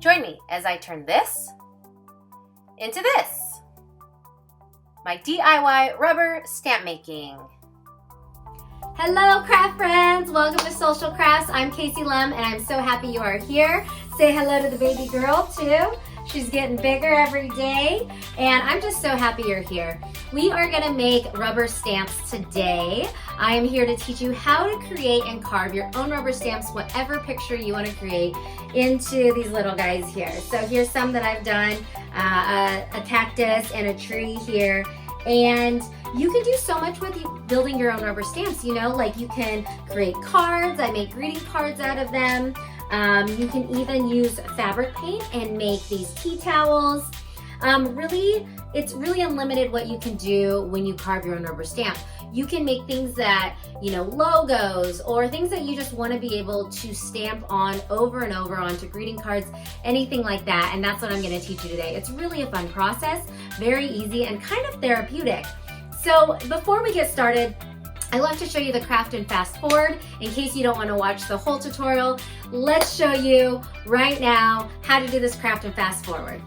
Join me as I turn this into this. My DIY rubber stamp making. Hello craft friends, welcome to Social Crafts. I'm Casey Lum and I'm so happy you are here. Say hello to the baby girl too. She's getting bigger every day and I'm just so happy you're here. We are gonna make rubber stamps today. I am here to teach you how to create and carve your own rubber stamps, whatever picture you wanna create, into these little guys here. So here's some that I've done, a cactus and a tree here. And you can do so much with building your own rubber stamps, you know, like you can create cards. I make greeting cards out of them. You can even use fabric paint and make these tea towels. It's really unlimited what you can do when you carve your own rubber stamp. You can make things that, you know, logos or things that you just want to be able to stamp on over and over onto greeting cards, anything like that. And that's what I'm going to teach you today. It's really a fun process, very easy and kind of therapeutic. So before we get started, I love to show you the craft and fast forward in case you don't want to watch the whole tutorial. Let's show you right now how to do this craft and fast forward.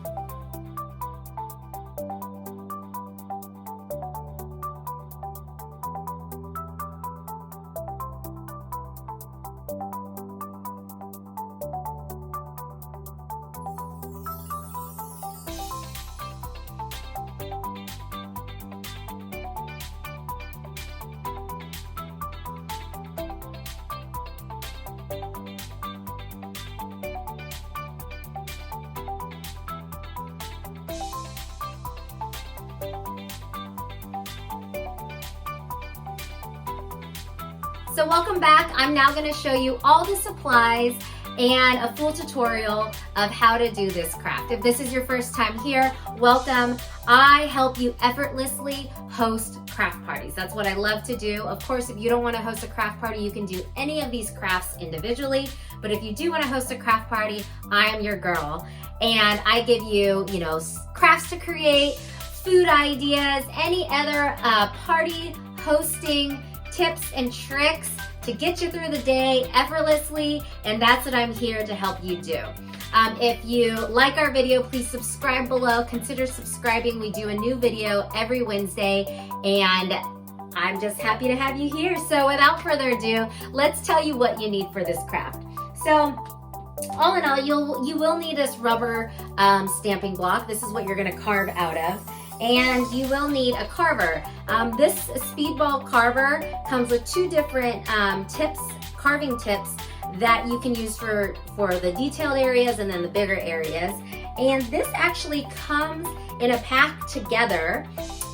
So welcome back. I'm now going to show you all the supplies and a full tutorial of how to do this craft. If this is your first time here, welcome. I help you effortlessly host craft parties. That's what I love to do. Of course, if you don't want to host a craft party, you can do any of these crafts individually. But if you do want to host a craft party, I am your girl. And I give you, crafts to create, food ideas, any other party hosting tips and tricks to get you through the day effortlessly, and that's what I'm here to help you do. If you like our video, please subscribe below. Consider subscribing. We do a new video every Wednesday, and I'm just happy to have you here. So without further ado, let's tell you what you need for this craft. So all in all, you will need this rubber stamping block. This is what you're gonna carve out of. And you will need a carver. This speedball carver comes with two different carving tips that you can use for the detailed areas and then the bigger areas. And this actually comes in a pack together.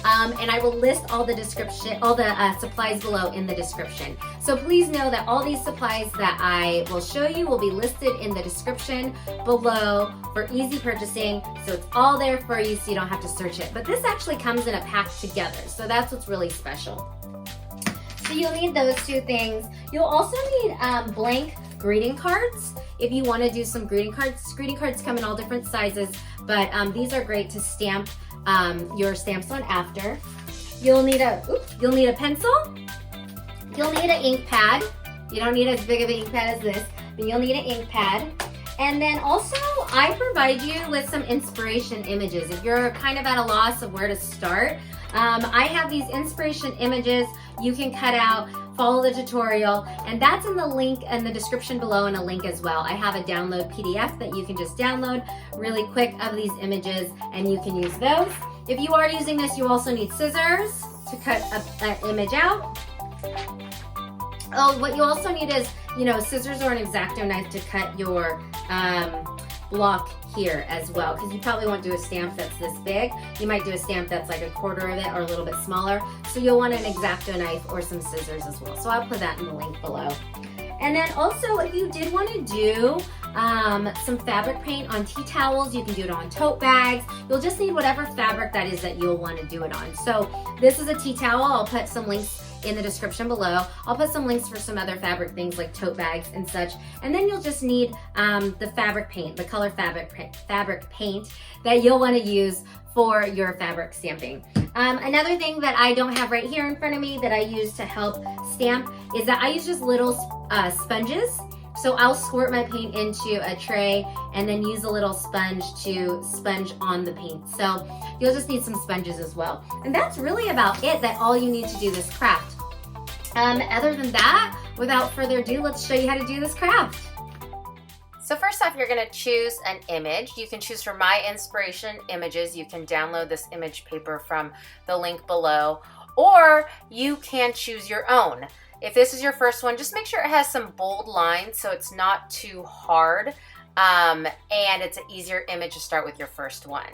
And I will list all the supplies below in the description. So please know that all these supplies that I will show you will be listed in the description below for easy purchasing. So it's all there for you so you don't have to search it. But this actually comes in a pack together. So that's what's really special. So you'll need those two things. You'll also need blank greeting cards if you want to do some greeting cards. Greeting cards come in all different sizes, but these are great to stamp your stamps on after. You'll need a pencil. You'll need an ink pad. You don't need as big of an ink pad as this, but you'll need an ink pad. And then also I provide you with some inspiration images. If you're kind of at a loss of where to start, I have these inspiration images you can cut out, follow the tutorial, and that's in the link in the description below and a link as well. I have a download PDF that you can just download really quick of these images and you can use those. If you are using this, you also need scissors to cut an image out. Oh, what you also need is, scissors or an X-Acto knife to cut your block here as well, because you probably won't do a stamp that's this big. You might do a stamp that's like a quarter of it or a little bit smaller. So you'll want an X-Acto knife or some scissors as well. So I'll put that in the link below. And then also, if you did want to do some fabric paint on tea towels, you can do it on tote bags. You'll just need whatever fabric that is that you'll want to do it on. So this is a tea towel. I'll put some links in the description below. I'll put some links for some other fabric things like tote bags and such. And then you'll just need the fabric paint, the color fabric paint that you'll want to use for your fabric stamping. Another thing that I don't have right here in front of me that I use to help stamp is that I use just little sponges. So I'll squirt my paint into a tray and then use a little sponge to sponge on the paint. So you'll just need some sponges as well. And that's really about it, that all you need to do this craft. Other than that, without further ado, let's show you how to do this craft. So first off, you're gonna choose an image. You can choose from My Inspiration Images. You can download this image paper from the link below, or you can choose your own. If this is your first one, just make sure it has some bold lines so it's not too hard, and it's an easier image to start with your first one.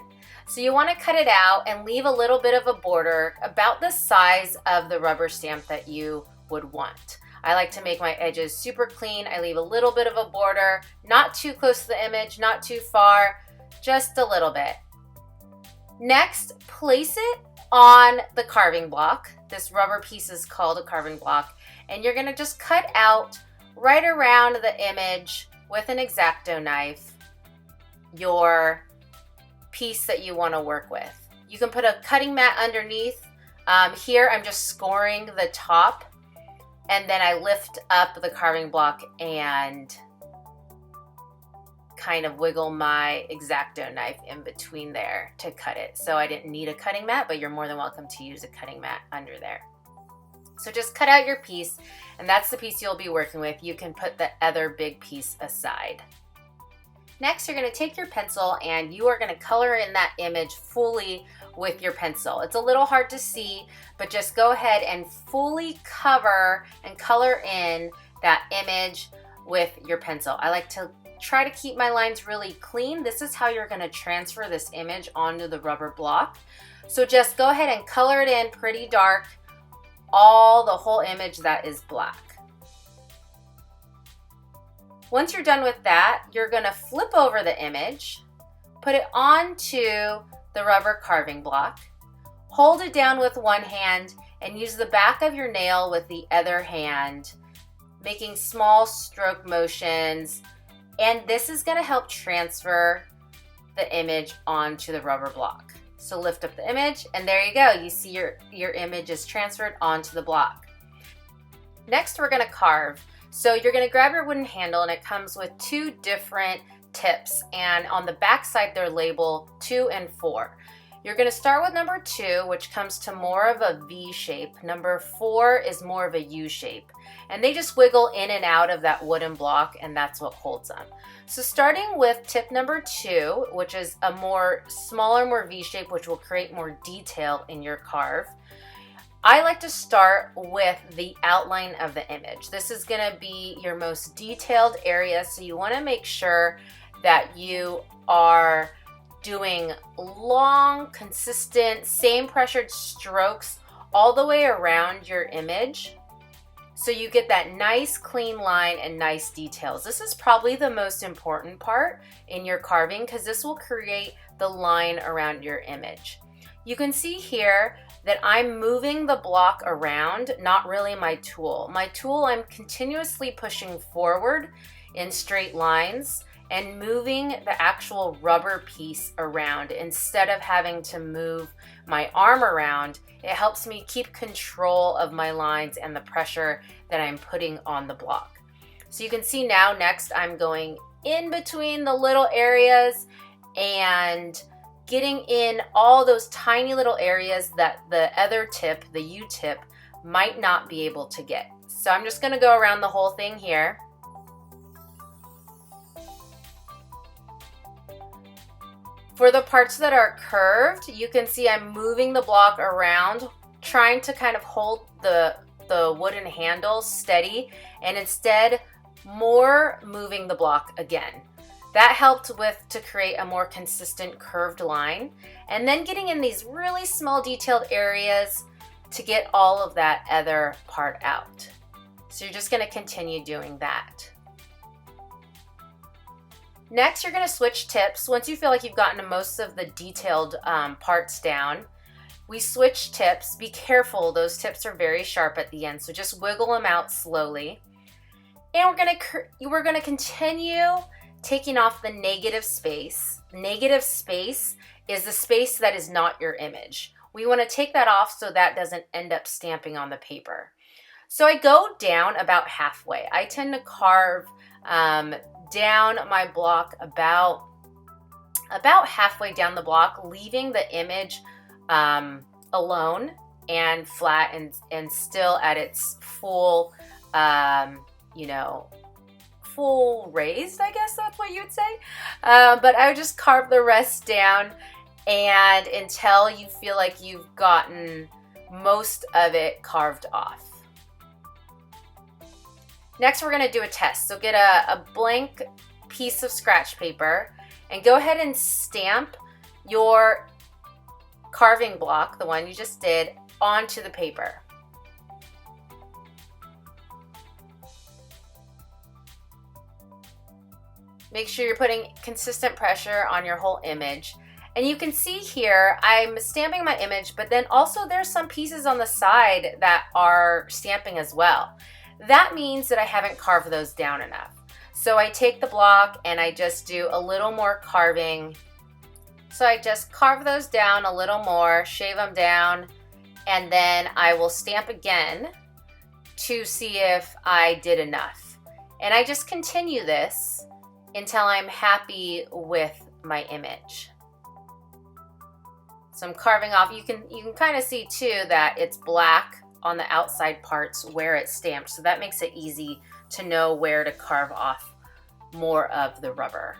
So you want to cut it out and leave a little bit of a border about the size of the rubber stamp that you would want. I like to make my edges super clean. I leave a little bit of a border, not too close to the image, not too far, just a little bit. Next, place it on the carving block. This rubber piece is called a carving block. And you're gonna just cut out right around the image with an X-Acto knife your piece that you wanna work with. You can put a cutting mat underneath. Here I'm just scoring the top, and then I lift up the carving block and kind of wiggle my X-Acto knife in between there to cut it. So I didn't need a cutting mat, but you're more than welcome to use a cutting mat under there. So just cut out your piece, and that's the piece you'll be working with. You can put the other big piece aside. Next, you're gonna take your pencil and you are gonna color in that image fully with your pencil. It's a little hard to see, but just go ahead and fully cover and color in that image with your pencil. I like to try to keep my lines really clean. This is how you're gonna transfer this image onto the rubber block. So just go ahead and color it in pretty dark, the whole image that is black. Once you're done with that, you're gonna flip over the image, put it onto the rubber carving block, hold it down with one hand, and use the back of your nail with the other hand, making small stroke motions. And this is gonna help transfer the image onto the rubber block. So lift up the image, and there you go. You see your image is transferred onto the block. Next, we're gonna carve. So you're gonna grab your wooden handle, and it comes with two different tips. And on the back side, they're labeled 2 and 4. You're gonna start with number 2, which comes to more of a V shape. Number 4 is more of a U shape. And they just wiggle in and out of that wooden block, and that's what holds them. So starting with tip number 2, which is a smaller, more V shape, which will create more detail in your carve, I like to start with the outline of the image. This is gonna be your most detailed area, so you wanna make sure that you are doing long, consistent, same pressured strokes all the way around your image, so you get that nice clean line and nice details. This is probably the most important part in your carving, because this will create the line around your image. You can see here that I'm moving the block around, not really my tool. My tool, I'm continuously pushing forward in straight lines and moving the actual rubber piece around instead of having to move my arm around. It helps me keep control of my lines and the pressure that I'm putting on the block. So you can see now, next I'm going in between the little areas and getting in all those tiny little areas that the other tip, the U tip, might not be able to get. So I'm just gonna go around the whole thing here. For the parts that are curved, you can see I'm moving the block around, trying to kind of hold the wooden handle steady, and instead more moving the block again. That helped to create a more consistent curved line, and then getting in these really small detailed areas to get all of that other part out. So you're just gonna continue doing that. Next, you're gonna switch tips. Once you feel like you've gotten to most of the detailed parts down, we switch tips. Be careful, those tips are very sharp at the end, so just wiggle them out slowly. And we're gonna continue taking off the negative space. Negative space is the space that is not your image. We wanna take that off so that doesn't end up stamping on the paper. So I go down about halfway. I tend to carve down my block about halfway down the block, leaving the image alone and flat and still at its full, full raised, I guess that's what you would say. But I would just carve the rest down and until you feel like you've gotten most of it carved off. Next, we're gonna do a test. So get a blank piece of scratch paper and go ahead and stamp your carving block, the one you just did, onto the paper. Make sure you're putting consistent pressure on your whole image. And you can see here, I'm stamping my image, but then also there's some pieces on the side that are stamping as well. That means that I haven't carved those down enough. So I take the block and I just do a little more carving. So I just carve those down a little more, shave them down, and then I will stamp again to see if I did enough. And I just continue this until I'm happy with my image. So I'm carving off. You can kind of see too that it's black on the outside parts where it's stamped. So that makes it easy to know where to carve off more of the rubber.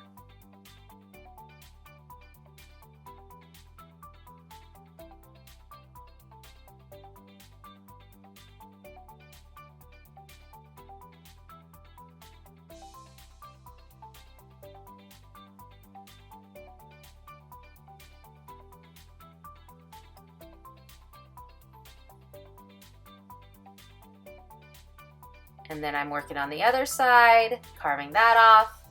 And then I'm working on the other side, carving that off.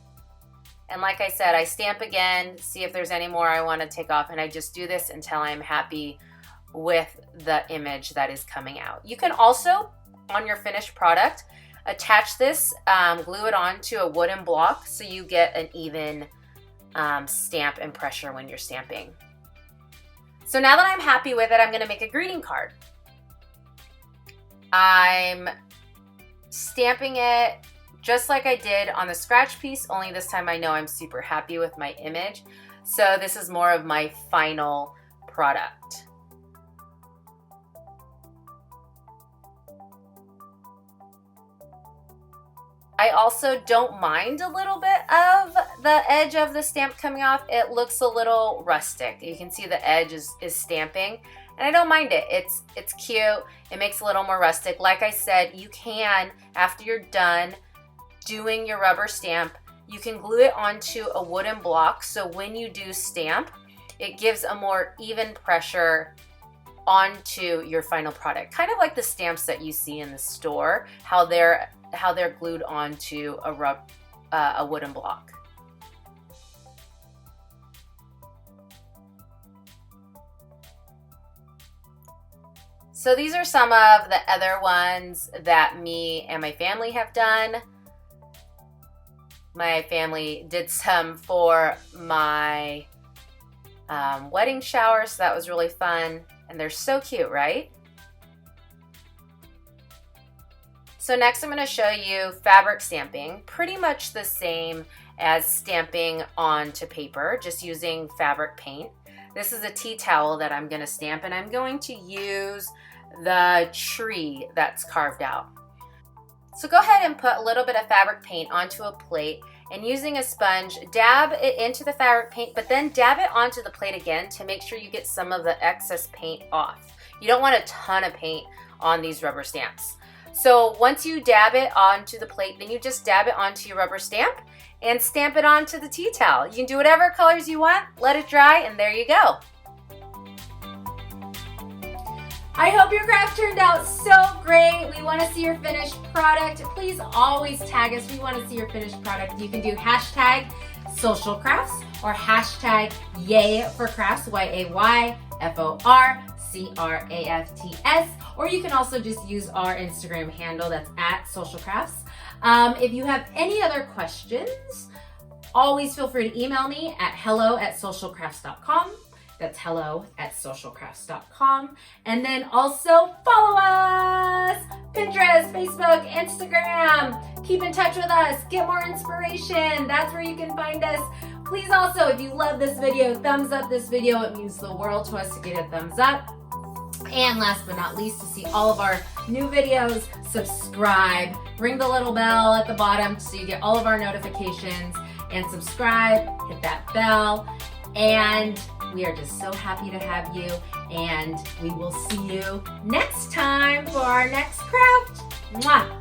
And like I said, I stamp again, see if there's any more I want to take off, and I just do this until I'm happy with the image that is coming out. You can also, on your finished product, attach this, glue it onto a wooden block so you get an even stamp and pressure when you're stamping. So now that I'm happy with it, I'm going to make a greeting card. I'm stamping it just like I did on the scratch piece, only this time I know I'm super happy with my image. So this is more of my final product. I also don't mind a little bit of the edge of the stamp coming off. It looks a little rustic. You can see the edge is stamping, and I don't mind it. It's cute. It makes it a little more rustic. Like I said, you can, after you're done doing your rubber stamp, you can glue it onto a wooden block, so when you do stamp, it gives a more even pressure onto your final product. Kind of like the stamps that you see in the store, how they're glued onto a wooden block. So these are some of the other ones that me and my family have done. My family did some for my wedding shower, so that was really fun. And they're so cute, right? So next I'm going to show you fabric stamping, pretty much the same as stamping onto paper, just using fabric paint. This is a tea towel that I'm going to stamp, and I'm going to use the tree that's carved out. So go ahead and put a little bit of fabric paint onto a plate, and using a sponge, dab it into the fabric paint, but then dab it onto the plate again to make sure you get some of the excess paint off. You don't want a ton of paint on these rubber stamps. So once you dab it onto the plate, then you just dab it onto your rubber stamp and stamp it onto the tea towel. You can do whatever colors you want, let it dry, and there you go. I hope your craft turned out so great. We want to see your finished product. Please always tag us. We want to see your finished product. You can do hashtag social crafts or hashtag yay for crafts, YAYFORCRAFTS, or you can also just use our Instagram handle, that's @socialcrafts. If you have any other questions, always feel free to email me at hello@socialcrafts.com. That's hello@socialcrafts.com. And then also follow us, Pinterest, Facebook, Instagram. Keep in touch with us, get more inspiration. That's where you can find us. Please also, if you love this video, thumbs up this video. It means the world to us to get a thumbs up. And last but not least, to see all of our new videos, subscribe. Ring the little bell at the bottom so you get all of our notifications. And subscribe, hit that bell. And we are just so happy to have you. And we will see you next time for our next craft. Mwah!